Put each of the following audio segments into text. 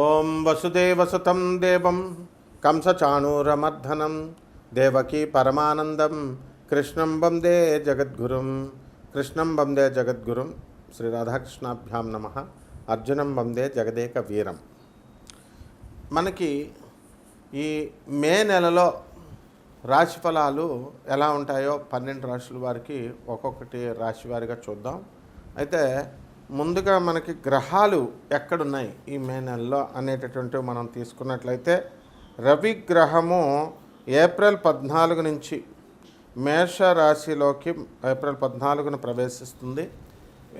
ఓం వసుదేవసుతం దేవం కంసచాణూరమర్ధనం దేవకీ పరమానందం కృష్ణం వందే జగద్గురుం శ్రీ రాధాకృష్ణాభ్యాం నమః. అర్జునం వందే జగదేక వీరం. మనకి ఈ మే నెలలో రాశిఫలాలు ఎలా ఉంటాయో 12 రాశుల వారికి ఒక్కొక్కటి రాశి వారిగా చూద్దాం. అయితే ముందుగా మనకి గ్రహాలు ఎక్కడున్నాయి ఈ మే నెలలో అనేటటువంటివి మనం తీసుకున్నట్లయితే, రవి గ్రహము ఏప్రిల్ 14 నుంచి మేషరాశిలోకి ఏప్రిల్ 14న ప్రవేశిస్తుంది.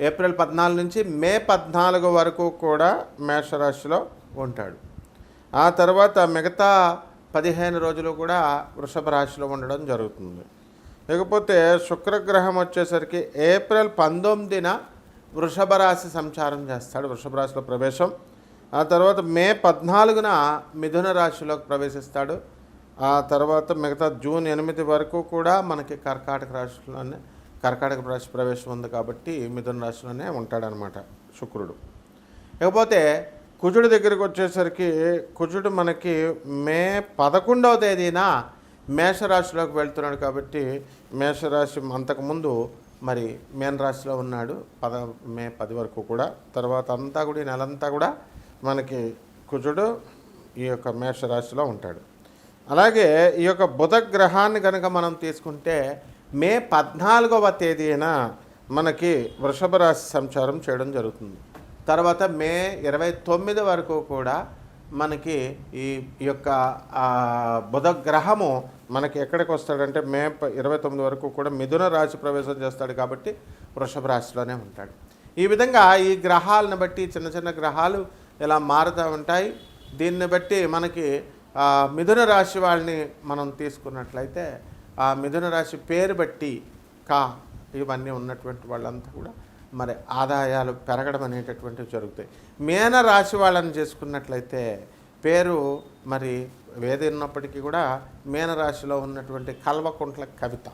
ఏప్రిల్ 14 నుంచి మే 14 వరకు కూడా మేషరాశిలో ఉంటాడు. ఆ తర్వాత మిగతా 15 రోజులు కూడా వృషభ రాశిలో ఉండడం జరుగుతుంది. లేకపోతే శుక్రగ్రహం వచ్చేసరికి ఏప్రిల్ 19న వృషభ రాశి సంచారం చేస్తాడు, వృషభ రాశిలో ప్రవేశం. ఆ తర్వాత మే 14న మిథున రాశిలోకి ప్రవేశిస్తాడు. ఆ తర్వాత మిగతా జూన్ 8 వరకు కూడా మనకి కర్కాటక రాశి ప్రవేశం ఉంది కాబట్టి మిథున రాశిలోనే ఉంటాడనమాట శుక్రుడు. లేకపోతే కుజుడి దగ్గరికి వచ్చేసరికి కుజుడు మనకి మే 11వ తేదీన మేషరాశిలోకి వెళ్తున్నాడు కాబట్టి మేషరాశి అంతకుముందు మరి మీన రాశిలో ఉన్నాడు మే 10 వరకు కూడా. తర్వాత అంతా కూడా నెలంతా కూడా మనకి కుజుడు ఈ యొక్క మేషరాశిలో ఉంటాడు. అలాగే ఈ యొక్క బుధ గ్రహాన్ని కనుక మనం తీసుకుంటే మే 14వ తేదీన మనకి వృషభ రాశి సంచారం చేయడం జరుగుతుంది. తర్వాత మే 29 వరకు కూడా మనకి ఈ యొక్క బుధ గ్రహము మనకి ఎక్కడికి వస్తాడంటే మే 29 వరకు కూడా మిథున రాశి ప్రవేశం చేస్తాడు కాబట్టి వృషభ రాశిలోనే ఉంటాడు. ఈ విధంగా ఈ గ్రహాలను బట్టి చిన్న చిన్న గ్రహాలు ఇలా మారుతూ ఉంటాయి. దీన్ని బట్టి మనకి మిథున రాశి వాళ్ళని మనం తీసుకున్నట్లయితే ఆ మిథున రాశి పేరు బట్టి ఇవన్నీ ఉన్నటువంటి వాళ్ళంతా కూడా మరి ఆదాయాలు పెరగడం అనేటటువంటివి జరుగుతాయి. మీన రాశి వాళ్ళని చేసుకున్నట్లయితే పేరు మరి వేది ఉన్నప్పటికీ కూడా మీనరాశిలో ఉన్నటువంటి కల్వకుంట్ల కవిత,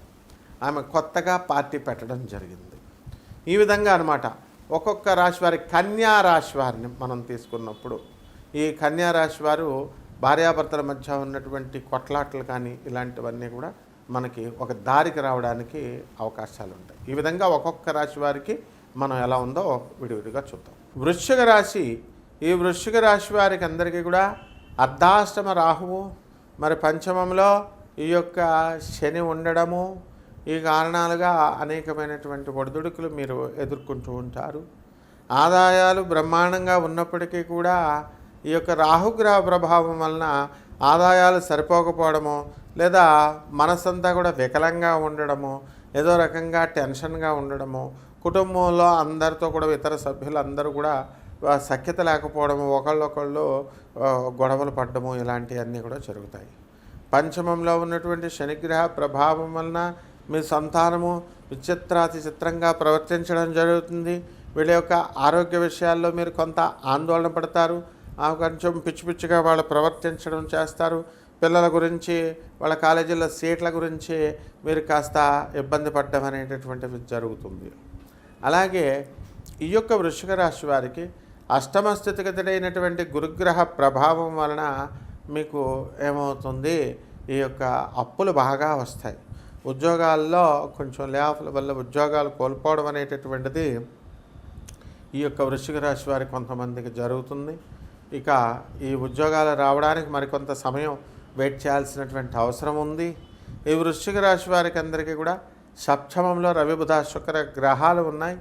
ఆమె కొత్తగా పార్టీ పెట్టడం జరిగింది. ఈ విధంగా అనమాట ఒక్కొక్క రాశి వారి కన్యా రాశి వారిని మనం తీసుకున్నప్పుడు ఈ కన్యా రాశి వారు భార్యాభర్తల మధ్య ఉన్నటువంటి కొట్లాటలు కానీ ఇలాంటివన్నీ కూడా మనకి ఒక దారికి రావడానికి అవకాశాలు ఉంటాయి. ఈ విధంగా ఒక్కొక్క రాశి వారికి మనం ఎలా ఉందో విడివిడిగా చూద్దాం. వృశ్చిక రాశి, ఈ వృశ్చిక రాశి వారికి అందరికీ కూడా అర్ధాష్టమ రాహువు, మరి పంచమంలో ఈ యొక్క శని ఉండడము, ఈ కారణాలుగా అనేకమైనటువంటి ఒడిదుడుకులు మీరు ఎదుర్కొంటూ ఉంటారు. ఆదాయాలు బ్రహ్మాండంగా ఉన్నప్పటికీ కూడా ఈ యొక్క రాహుగ్రహ ప్రభావం వలన ఆదాయాలు సరిపోకపోవడము, లేదా మనసంతా కూడా వికలంగా ఉండడము, ఏదో రకంగా టెన్షన్గా ఉండడము, కుటుంబంలో అందరితో కూడా ఇతర సభ్యులందరూ కూడా సఖ్యత లేకపోవడము, ఒకళ్ళొకళ్ళు గొడవలు పడ్డము, ఇలాంటివన్నీ కూడా జరుగుతాయి. పంచమంలో ఉన్నటువంటి శనిగ్రహ ప్రభావం వలన మీ సంతానము విచిత్రాతి చిత్రంగా ప్రవర్తించడం జరుగుతుంది. వీళ్ళ యొక్క ఆరోగ్య విషయాల్లో మీరు కొంత ఆందోళన పడతారు. కొంచెం పిచ్చి పిచ్చిగా వాళ్ళు ప్రవర్తించడం చేస్తారు. పిల్లల గురించి, వాళ్ళ కాలేజీల సీట్ల గురించి మీరు కాస్త ఇబ్బంది పడడం అనేటటువంటిది జరుగుతుంది. అలాగే ఈ యొక్క వృశ్చిక రాశి వారికి అష్టమ స్థితిగతుడైనటువంటి గురుగ్రహ ప్రభావం వలన మీకు ఏమవుతుంది, ఈ యొక్క అప్పులు బాగా వస్తాయి. ఉద్యోగాల్లో కొంచెం లేఆఫ్ల వల్ల ఉద్యోగాలు కోల్పోవడం అనేటటువంటిది ఈ యొక్క వృశ్చిక రాశి వారికి కొంతమందికి జరుగుతుంది. ఇక ఈ ఉద్యోగాలు రావడానికి మరికొంత సమయం వెయిట్ చేయాల్సినటువంటి అవసరం ఉంది. ఈ వృశ్చిక రాశి వారికి అందరికీ కూడా సప్తమంలో రవి బుధ శుక్ర గ్రహాలు ఉన్నాయి.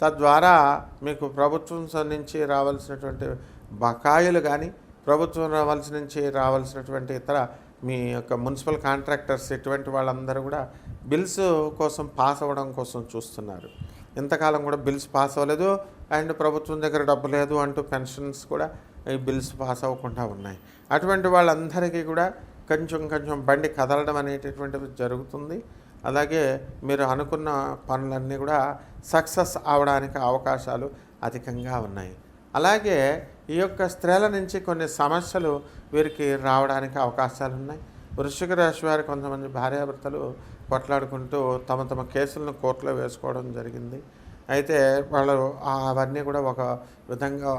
తద్వారా మీకు ప్రభుత్వం నుంచి రావాల్సినటువంటి బకాయిలు కానీ, ప్రభుత్వం నుంచి రావాల్సినటువంటి ఇతర మీ యొక్క మున్సిపల్ కాంట్రాక్టర్స్ ఇటువంటి వాళ్ళందరూ కూడా బిల్స్ కోసం పాస్ అవ్వడం కోసం చూస్తున్నారు. ఇంతకాలం కూడా బిల్స్ పాస్ అవ్వలేదు, అండ్ ప్రభుత్వం దగ్గర డబ్బు లేదు అంటూ పెన్షన్స్ కూడా ఈ బిల్స్ పాస్ అవ్వకుండా ఉన్నాయి. అటువంటి వాళ్ళందరికీ కూడా కొంచెం బండి కదలడం అనేటటువంటిది జరుగుతుంది. అలాగే మీరు అనుకున్న పనులన్నీ కూడా సక్సెస్ అవడానికి అవకాశాలు అధికంగా ఉన్నాయి. అలాగే ఈ యొక్క స్త్రీల నుంచి కొన్ని సమస్యలు వీరికి రావడానికి అవకాశాలు ఉన్నాయి. వృశ్చిక రాశి వారి కొంతమంది భార్యాభర్తలు కొట్లాడుకుంటూ తమ కేసులను కోర్టులో వేసుకోవడం జరిగింది. అయితే వాళ్ళు అవన్నీ కూడా ఒక విధంగా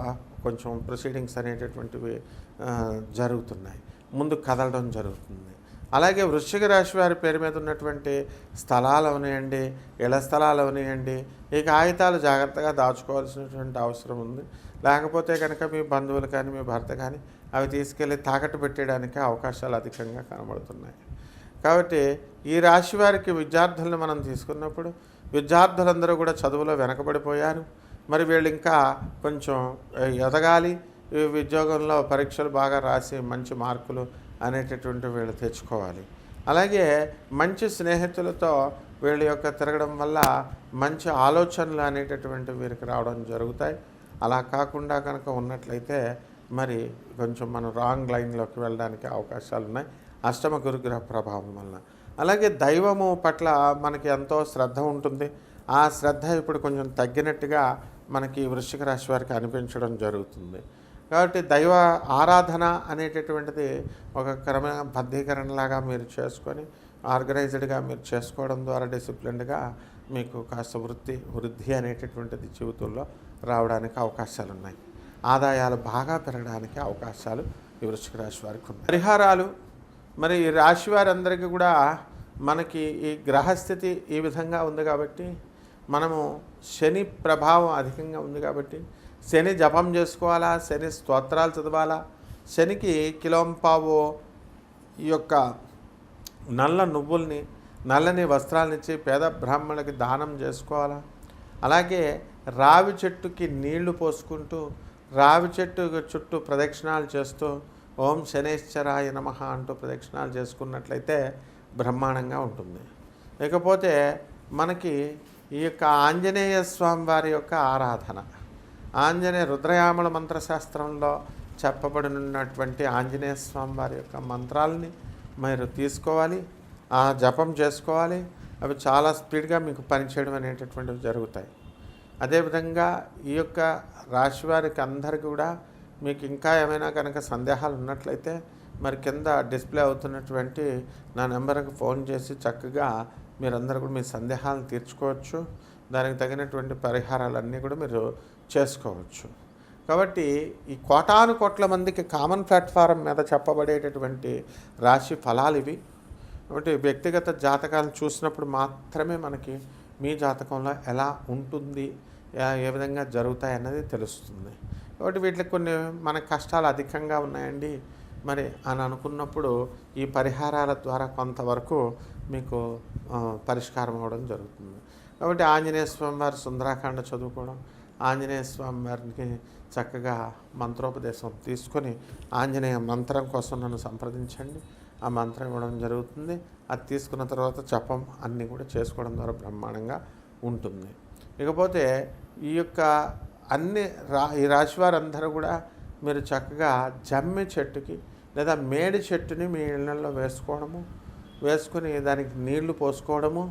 కొంచెం ప్రొసీడింగ్స్ అనేటటువంటివి జరుగుతున్నాయి, ముందు కదలడం జరుగుతుంది. అలాగే వృశ్చిక రాశి వారి పేరు మీద ఉన్నటువంటి స్థలాలు అవనియండి, ఇళ్ల స్థలాలు అవనియండి, ఈ కాగితాలు జాగ్రత్తగా దాచుకోవాల్సినటువంటి అవసరం ఉంది. లేకపోతే కనుక మీ బంధువులు కానీ మీ భర్త కానీ అవి తీసుకెళ్ళి తాకట్టు పెట్టడానికి అవకాశాలు అధికంగా కనబడుతున్నాయి. కాబట్టి ఈ రాశి వారికి విద్యార్థులను మనం తీసుకున్నప్పుడు విద్యార్థులందరూ కూడా చదువులో వెనకబడిపోయారు. మరి వీళ్ళు ఇంకా కొంచెం ఎదగాలి, ఈ ఉద్యోగంలో పరీక్షలు బాగా రాసి మంచి మార్కులు అనేటటువంటి వీళ్ళు తెచ్చుకోవాలి. అలాగే మంచి స్నేహితులతో వీళ్ళ యొక్క తిరగడం వల్ల మంచి ఆలోచనలు అనేటటువంటి వీరికి రావడం జరుగుతాయి. అలా కాకుండా కనుక ఉన్నట్లయితే మరి కొంచెం మనం రాంగ్ లైన్లోకి వెళ్ళడానికి అవకాశాలు ఉన్నాయి, అష్టమ గురుగ్రహ ప్రభావం వలన. అలాగే దైవము పట్ల మనకి ఎంతో శ్రద్ధ ఉంటుంది. ఆ శ్రద్ధ ఇప్పుడు కొంచెం తగ్గినట్టుగా మనకి వృశ్చిక రాశి వారికి అనిపించడం జరుగుతుంది. కాబట్టి దైవ ఆరాధన అనేటటువంటిది ఒక క్రమబద్ధీకరణలాగా మీరు చేసుకొని ఆర్గనైజ్డ్గా మీరు చేసుకోవడం ద్వారా డిసిప్లిన్డ్గా మీకు కాస్త వృద్ధి అనేటటువంటిది జీవితంలో రావడానికి అవకాశాలు ఉన్నాయి. ఆదాయాలు బాగా పెరగడానికి అవకాశాలు ఈ వృశ్చిక రాశి వారికి ఉన్నాయి. పరిహారాలు మరి ఈ రాశి వారందరికీ కూడా మనకి ఈ గ్రహస్థితి ఈ విధంగా ఉంది కాబట్టి, మనము శని ప్రభావం అధికంగా ఉంది కాబట్టి శని జపం చేసుకోవాలా, శని స్తోత్రాలు చదవాలా, శనికి కిలోంపావు ఈ యొక్క నల్ల నువ్వుల్ని నల్లని వస్త్రాలనిచ్చి పేద బ్రాహ్మణులకి దానం చేసుకోవాలా. అలాగే రావి చెట్టుకి నీళ్లు పోసుకుంటూ రావి చెట్టు చుట్టూ ప్రదక్షిణాలు చేస్తూ ఓం శనేశ్వరాయ నమః అంటూ ప్రదక్షిణాలు చేసుకున్నట్లయితే బ్రహ్మాండంగా ఉంటుంది. ఇకపోతే మనకి ఈ యొక్క ఆంజనేయ స్వామి వారి యొక్క ఆరాధన, ఆంజనేయ రుద్రయామల మంత్రశాస్త్రంలో చెప్పబడినటువంటి ఆంజనేయ స్వామి వారి యొక్క మంత్రాలని మీరు తీసుకోవాలి, ఆ జపం చేసుకోవాలి. అవి చాలా స్పీడ్గా మీకు పనిచేయడం అనేటటువంటివి జరుగుతాయి. అదేవిధంగా ఈ యొక్క రాశి వారికి అందరికీ కూడా మీకు ఇంకా ఏమైనా కనుక సందేహాలు ఉన్నట్లయితే మరి కింద డిస్ప్లే అవుతున్నటువంటి నా నెంబర్కి ఫోన్ చేసి చక్కగా మీరందరూ కూడా మీ సందేహాలను తీర్చుకోవచ్చు. దానికి తగినటువంటి పరిహారాలన్నీ కూడా మీరు చేసుకోవచ్చు. కాబట్టి ఈ కోటాను కోట్ల మందికి కామన్ ప్లాట్ఫారం మీద చెప్పబడేటటువంటి రాశి ఫలాలు ఇవి. కాబట్టి వ్యక్తిగత జాతకాలను చూసినప్పుడు మాత్రమే మనకి మీ జాతకంలో ఎలా ఉంటుంది, ఏ విధంగా జరుగుతాయి అన్నది తెలుస్తుంది. కాబట్టి వీటికి కొన్ని మన కష్టాలు అధికంగా ఉన్నాయండి మరి అని అనుకున్నప్పుడు ఈ పరిహారాల ద్వారా కొంతవరకు మీకు పరిష్కారం అవ్వడం జరుగుతుంది. కాబట్టి ఆంజనేయ స్వామి వారి సుందరాకాండ చదువుకోవడం, ఆంజనేయ స్వామి వారికి చక్కగా మంత్రోపదేశం తీసుకొని ఆంజనేయ మంత్రం కోసం నన్ను సంప్రదించండి, ఆ మంత్రం ఇవ్వడం జరుగుతుంది. అది తీసుకున్న తర్వాత జపం అన్నీ కూడా చేసుకోవడం ద్వారా బ్రహ్మాండంగా ఉంటుంది. ఇకపోతే ఈ యొక్క ఈ రాశి వారందరూ కూడా మీరు చక్కగా జమ్మి చెట్టుకి లేదా మేడి చెట్టుని మీ ఇళ్ళల్లో వేసుకొని దానికి నీళ్లు పోసుకోవడము,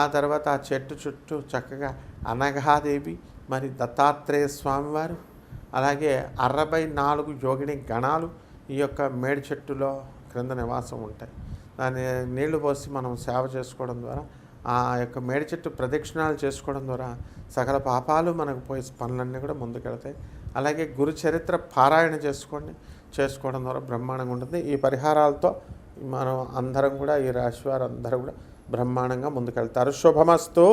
ఆ తర్వాత ఆ చెట్టు చుట్టూ చక్కగా అనఘాదేవి మరి దత్తాత్రేయ స్వామివారు అలాగే 64 యోగిని గణాలు ఈ యొక్క మేడి చెట్టులో క్రింద నివాసం ఉంటాయి. దాన్ని నీళ్లు పోసి మనం సేవ చేసుకోవడం ద్వారా, ఆ యొక్క మేడి చెట్టు ప్రదక్షిణాలు చేసుకోవడం ద్వారా సకల పాపాలు మనకు పోయి పనులన్నీ కూడా ముందుకెళ్తాయి. అలాగే గురు చరిత్ర పారాయణ చేసుకోవడం ద్వారా బ్రహ్మాండంగా ఉంటుంది. ఈ పరిహారాలతో మనం అందరం కూడా ఈ రాశి వారు అందరూ కూడా బ్రహ్మాండంగా ముందుకెళ్తారు. శుభమస్తు.